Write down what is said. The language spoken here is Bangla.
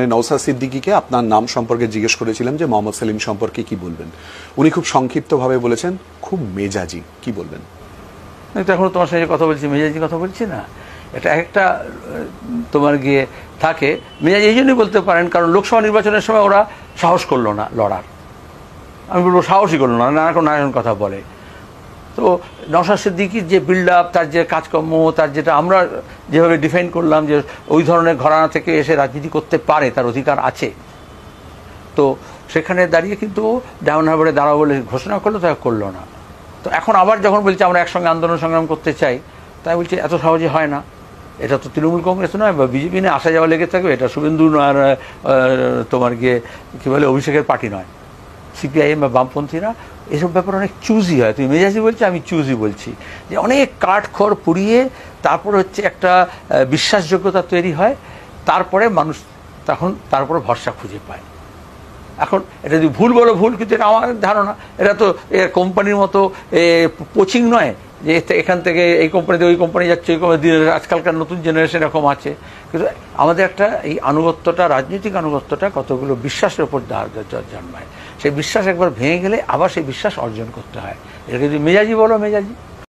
নওশাদ সিদ্দিকীকে আপনার নাম সম্পর্কে জিজ্ঞেস করেছিলাম যে মোহাম্মদ সেলিম সম্পর্কে কি বলবেন, উনি খুব সংক্ষিপ্তভাবে বলেছেন খুব মেজাজি। কি বলবেন? এটা এখন তোমার সঙ্গে কথা বলছি, মেজাজি কথা বলছি না, এটা একটা তোমার গিয়ে থাকে মেজাজি। এই জন্যই বলতে পারেন কারণ লোকসভা নির্বাচনের সময় ওরা সাহস করলো না লড়ার, আমি বলবো সাহসই করলো না, নানান কথা বলে। তো নওশাদ সিদ্দিকীর যে বিল্ড আপ, তার যে কাজকর্ম, তার যেটা আমরা যেভাবে ডিফাইন করলাম যে ওই ধরনের ঘরানা থেকে এসে রাজনীতি করতে পারে, তার অধিকার আছে, তো সেখানে দাঁড়িয়ে কিন্তু ডায়মন্ড হারবারে দাঁড়াবো বলে ঘোষণা করলো, তা করলো না। তো এখন আবার যখন বলছে আমরা একসঙ্গে আন্দোলন সংগ্রাম করতে চাই, তাই বলছে এত সহজে হয় না। এটা তো তৃণমূল কংগ্রেস নয় বা বিজেপি নিয়ে আসা যাওয়া লেগে থাকবে, এটা শুভেন্দু আর তোমার গিয়ে কী বলে অভিষেকের পার্টি নয়, সিপিআইএম বা বামপন্থীরা এসব ব্যাপারে অনেক চুজি হয়। তুমি মেজাজি বলছি, আমি চুজি বলছি, যে অনেক কাঠখড় পুড়িয়ে তারপর হচ্ছে একটা বিশ্বাসযোগ্যতা তৈরি হয়, তারপরে মানুষ তখন তার উপরে ভরসা খুঁজে পায়। এখন এটা যদি ভুল বলো ভুল, কিন্তু এটা আমার ধারণা, এটা তো কোম্পানির মতো কোচিং নয় যে এখান থেকে এই কোম্পানিতে ওই কোম্পানি যাচ্ছে, ওই কোম্পানি আজকালকার নতুন জেনারেশন এরকম আছে। কিন্তু আমাদের একটা এই আনুগত্যটা, রাজনৈতিক আনুগত্যটা কতগুলো বিশ্বাসের উপর জন্মায়, সেই বিশ্বাস একবার ভেঙে গেলে আবার সেই বিশ্বাস অর্জন করতে হয়। এটাকে যদি মেজাজি বলো মেজাজি।